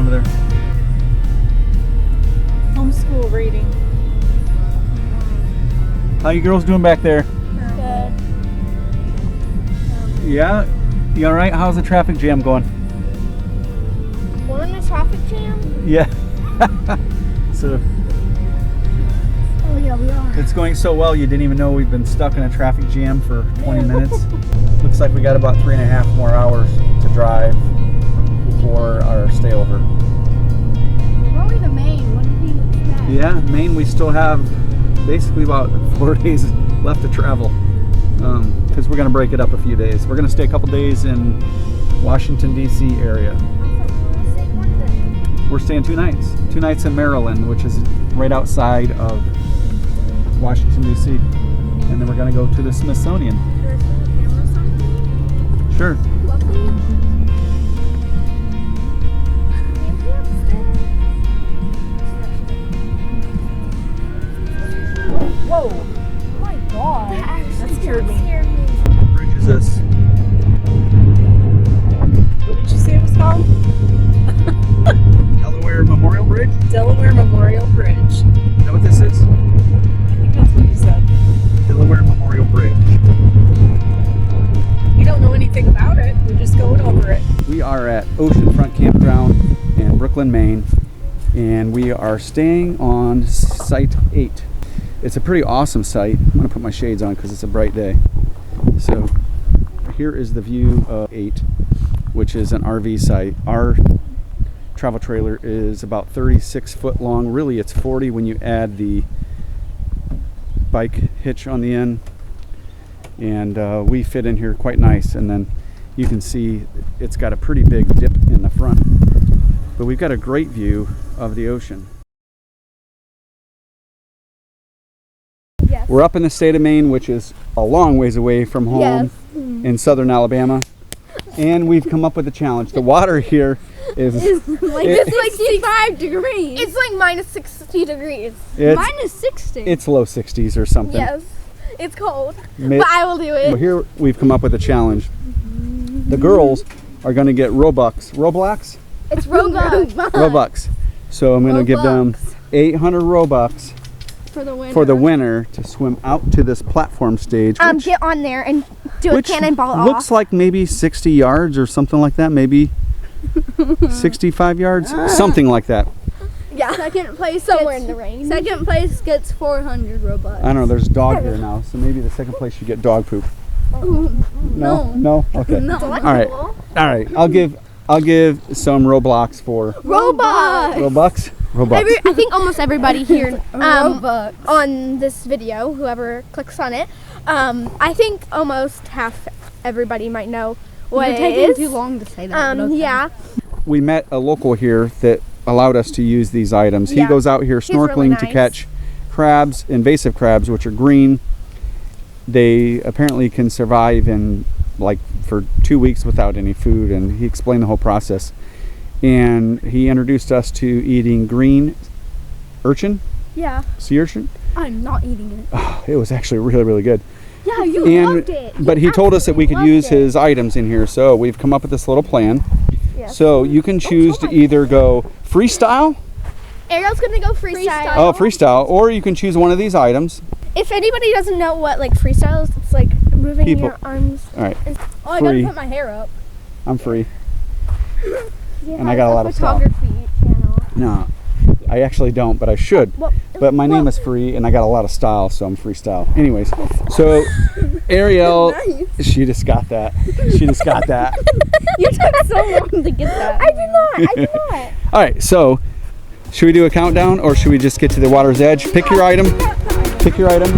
over there? Homeschool reading. How you girls doing back there? Good. Yeah? You alright? How's the traffic jam going? We're in a traffic jam? Yeah. So Oh yeah, we are. it's going so well you didn't even know we've been stuck in a traffic jam for 20 minutes. Looks like we got about 3.5 more hours to drive before our stayover. We're only to Maine. What did you expect? Yeah, Maine, we still have basically about 4 days left to travel because we're going to break it up a few days. We're going to stay a couple days in Washington, D.C. area. We're staying 2 nights. 2 nights in Maryland, which is right outside of Washington, D.C. And then we're going to go to the Smithsonian. Sure. Whoa! Oh my god. That scared me. What bridge is this? What did you say it was called? Delaware Memorial Bridge? Delaware Memorial Bridge. Is that what this is? I think that's what you said. Delaware Memorial Bridge. We don't know anything about it. We're just going over it. We are at Oceanfront Campground in Brooklyn, Maine, and we are staying on Site 8. It's a pretty awesome site. I'm going to put my shades on because it's a bright day. So here is the view of 8, which is an RV site. Our travel trailer is about 36 foot long. Really, it's 40 when you add the bike hitch on the end. And we fit in here quite nice. And then you can see it's got a pretty big dip in the front. But we've got a great view of the ocean. Yes. We're up in the state of Maine, which is a long ways away from home in southern Alabama. And we've come up with a challenge. The water here is It's like 65 degrees. It's like minus 60 degrees. Minus 60. It's low 60s or something. Yes. It's cold. But I will do it. But here we've come up with a challenge. The girls are going to get Robux. Roblox? It's Robux. Robux. So I'm going to give them 800 Robux for the winner to swim out to this platform stage. Get on there and do a cannonball off. Looks like maybe 60 yards or something like that. Maybe 65 yards, something like that. Yeah. Second place Somewhere gets, in the range. Second place gets 400 robots. I don't know. There's dog here now, so maybe the second place should get dog poop. No. Okay. No. All right. I'll give some Roblox for Robux. Robux. I think almost everybody here Robux. on this video, whoever clicks on it, I think almost half everybody might know what You're it taking is. too long to say that. Yeah. We met a local here that allowed us to use these items. He Yeah. goes out here He's really snorkeling to nice. catch crabs, invasive crabs, which are green. They apparently can survive for 2 weeks without any food, and he explained the whole process. And he introduced us to eating green urchin, Yeah. sea urchin. I'm not eating it. It was actually really, really good. Yeah, you loved it. But he told us that we could use his items in here, so we've come up with this little plan. Yes. So you can choose to either go freestyle. Ariel's gonna go freestyle. Oh, freestyle, or you can choose one of these items. If anybody doesn't know what freestyle is, it's like moving your arms. All right, Oh, I Free. gotta put my hair up. I'm free. Yeah, And I got a lot of stuff. photography channel. No, I actually don't, but I should. But my name is Free, and I got a lot of style, so I'm freestyle. Anyways, so Ariel, she just got that. You took so long to get that. I did not. All right, so should we do a countdown, or should we just get to the water's edge? Pick your item. Pick your item.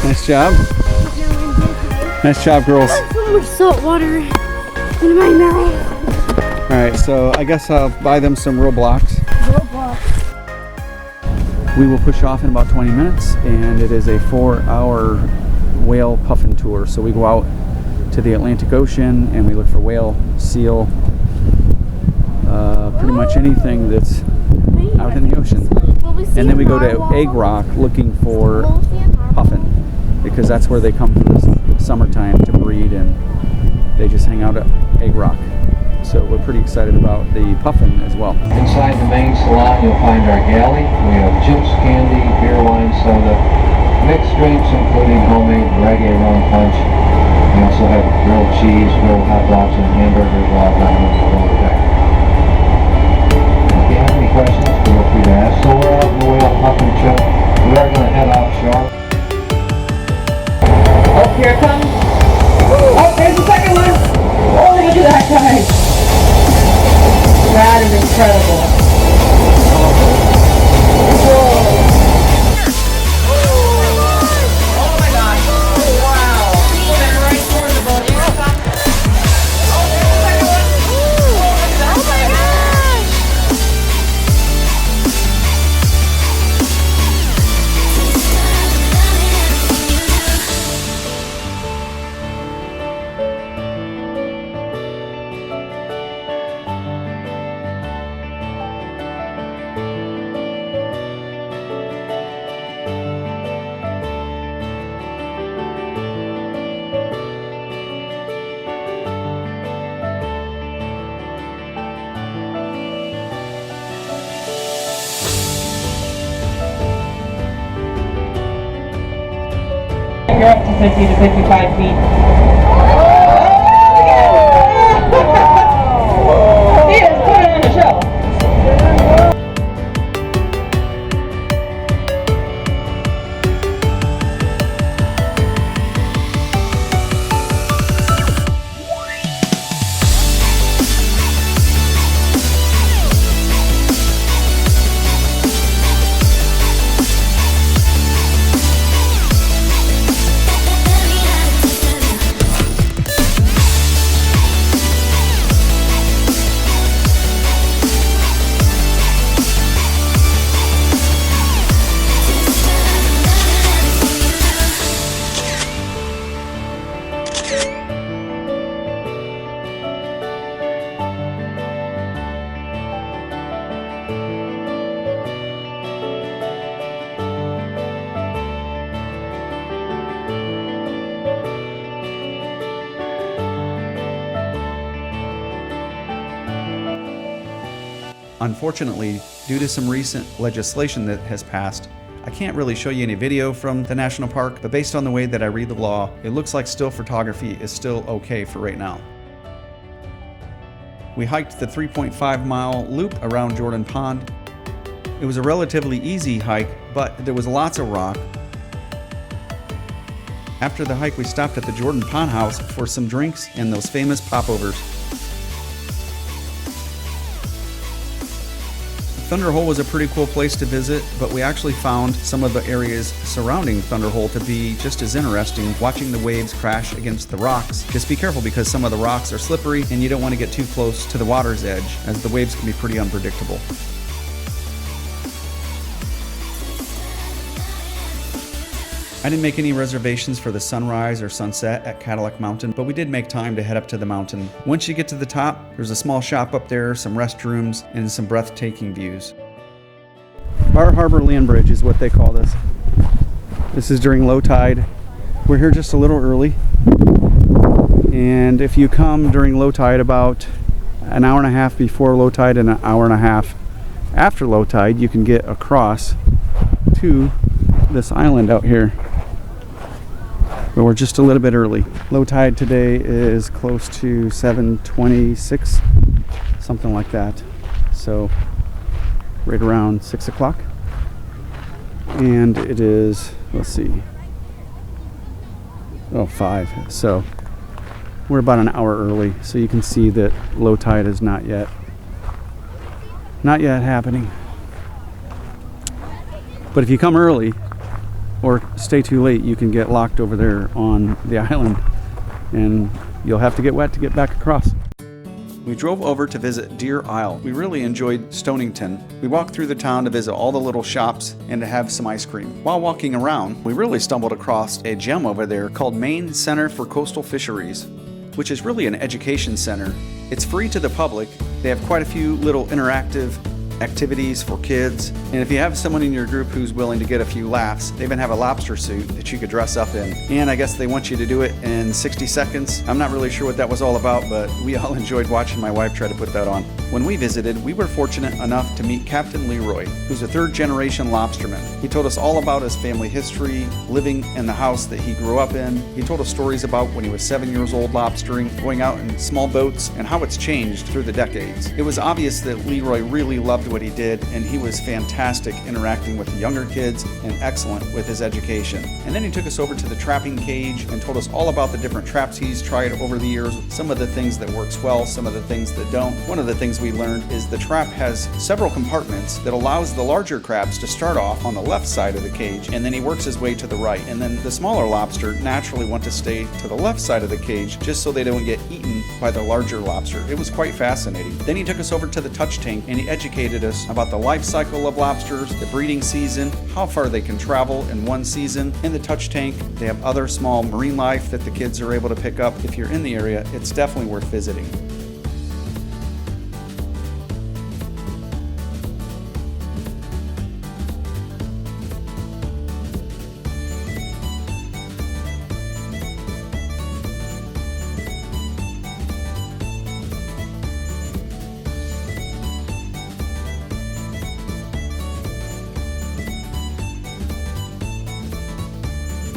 Nice job. Nice job, girls. So much salt water in my mouth. All right, so I guess I'll buy them some Roblox. We will push off in about 20 minutes, and it is a 4-hour whale puffin tour. So we go out to the Atlantic Ocean and we look for whale, seal, pretty much anything that's out in the ocean. And then we go to Egg Rock looking for puffin, because that's where they come for the summertime to breed, and they just hang out at Egg Rock. So we're pretty excited about the puffin as well. Inside the main salon you'll find our galley. We have chips, candy, beer, wine, soda, mixed drinks including homemade reggae rum punch. We also have grilled cheese, grilled hot dogs, and hamburgers all down on the lower deck. If you have any questions, feel free to ask. So we're out in the whale puffin trip. We are going to head offshore. Oh, here it comes. Oh, there's the second one. Oh, look at that, guys. That is incredible. Oh my gosh. Wow. Went right towards the boat. Here it comes. Oh, there's the second one. Oh, look at that. Oh my gosh. You're up to 50 to 55 feet. He is putting on a show. Unfortunately, due to some recent legislation that has passed, I can't really show you any video from the national park, but based on the way that I read the law, it looks like still photography is still okay for right now. We hiked the 3.5-mile loop around Jordan Pond. It was a relatively easy hike, but there was lots of rock. After the hike, we stopped at the Jordan Pond House for some drinks and those famous popovers. Thunder Hole was a pretty cool place to visit, but we actually found some of the areas surrounding Thunder Hole to be just as interesting, watching the waves crash against the rocks. Just be careful because some of the rocks are slippery and you don't want to get too close to the water's edge, as the waves can be pretty unpredictable. I didn't make any reservations for the sunrise or sunset at Cadillac Mountain, but we did make time to head up to the mountain. Once you get to the top, there's a small shop up there, some restrooms, and some breathtaking views. Bar Harbor Land Bridge is what they call this. This is during low tide. We're here just a little early. And if you come during low tide, about an hour and a half before low tide and an hour and a half after low tide, you can get across to this island out here. But we're just a little bit early. Low tide today is close to 7:26, something like that. So right around 6 o'clock. And it is, let's see, 5. So we're about an hour early. So you can see that low tide is not yet happening. But if you come early or stay too late, you can get locked over there on the island and you'll have to get wet to get back across. We drove over to visit Deer Isle. We really enjoyed Stonington. We walked through the town to visit all the little shops and to have some ice cream. While walking around, we really stumbled across a gem over there called Maine Center for Coastal Fisheries, which is really an education center. It's free to the public. They have quite a few little interactive activities for kids, and if you have someone in your group who's willing to get a few laughs, they even have a lobster suit that you could dress up in, and I guess they want you to do it in 60 seconds. I'm not really sure what that was all about, but we all enjoyed watching my wife try to put that on. When we visited, we were fortunate enough to meet Captain Leroy, who's a third-generation lobsterman. He told us all about his family history, living in the house that he grew up in. He told us stories about when he was 7 years old lobstering, going out in small boats, and how it's changed through the decades. It was obvious that Leroy really loved what he did, and he was fantastic interacting with the younger kids and excellent with his education. And then he took us over to the trapping cage and told us all about the different traps he's tried over the years, some of the things that works well, some of the things that don't. One of the things we learned is the trap has several compartments that allows the larger crabs to start off on the left side of the cage, and then he works his way to the right. And then the smaller lobster naturally want to stay to the left side of the cage just so they don't get eaten by the larger lobster. It was quite fascinating. Then he took us over to the touch tank and he educated us about the life cycle of lobsters, the breeding season, how far they can travel in one season. In the touch tank, they have other small marine life that the kids are able to pick up. If you're in the area, it's definitely worth visiting.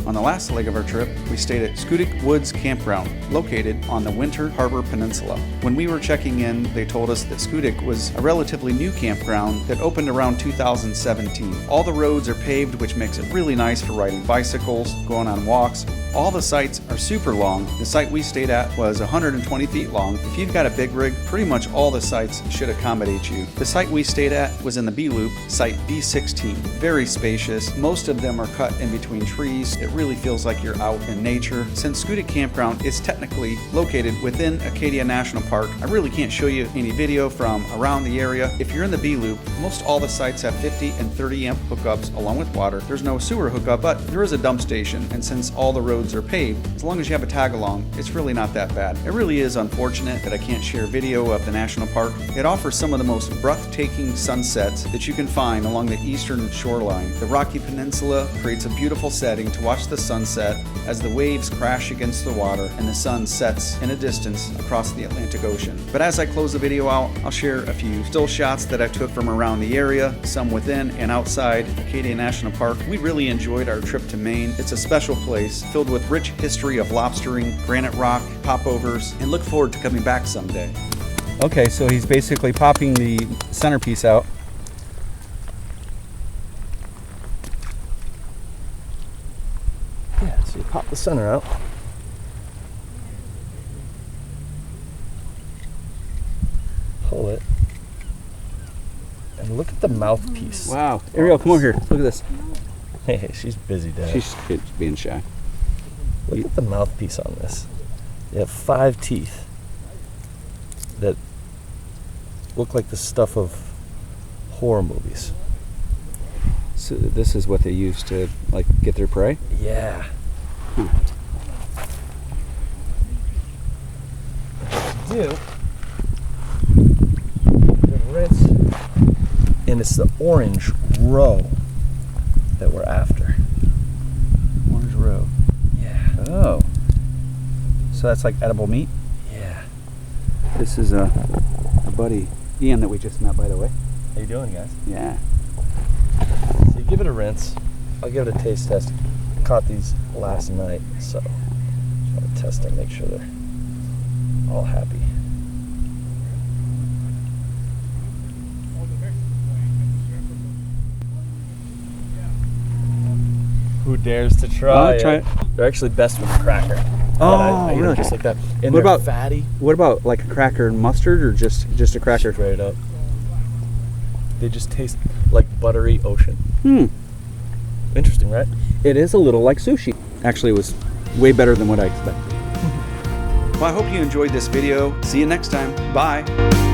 On the last leg of our trip, we stayed at Schoodic Woods Campground, located on the Winter Harbor Peninsula. When we were checking in, they told us that Schoodic was a relatively new campground that opened around 2017. All the roads are paved, which makes it really nice for riding bicycles, going on walks. All the sites are super long. The site we stayed at was 120 feet long. If you've got a big rig, pretty much all the sites should accommodate you. The site we stayed at was in the B Loop, site B16. Very spacious. Most of them are cut in between trees. It really feels like you're out in nature. Since Schoodic Campground is technically located within Acadia National Park, I really can't show you any video from around the area. If you're in the B Loop, most all the sites have 50 and 30 amp hookups along with water. There's no sewer hookup, but there is a dump station, and since all the roads are paved, as long as you have a tag along, it's really not that bad. It really is unfortunate that I can't share video of the national park. It offers some of the most breathtaking sunsets that you can find along the eastern shoreline. The Rocky Peninsula creates a beautiful setting to watch the sunset as the waves crash against the water and the sun sets in a distance across the Atlantic Ocean. But as I close the video out, I'll share a few still shots that I took from around the area, some within and outside Acadia National Park. We really enjoyed our trip to Maine. It's a special place filled with rich history of lobstering, granite rock, popovers, and look forward to coming back someday. Okay, so he's basically popping the centerpiece out. Yeah, so you pop the center out. Pull it. And look at the mouthpiece. Wow. Ariel, come over here. Look at this. Hey, she's busy, Dad. She's being shy. Look at the mouthpiece on this. You have 5 teeth that look like the stuff of horror movies. So this is what they use to like get their prey? Yeah. What you do, rinse, and it's the orange roe that we're after. Orange roe. Yeah. Oh. So that's like edible meat? Yeah. This is a buddy, Ian, that we just met, by the way. How you doing, guys? Yeah. So you give it a rinse. I'll give it a taste test. Caught these last night, so just want to test them, make sure they're all happy. Who dares to try I'll try it. They're actually best with cracker. Oh, I eat them really? just like that. And What they're about- fatty? What about like a cracker and mustard, or just a cracker? Straight up. They just taste like buttery ocean. Interesting, right? It is a little like sushi. Actually, it was way better than what I expected. Well, I hope you enjoyed this video. See you next time. Bye.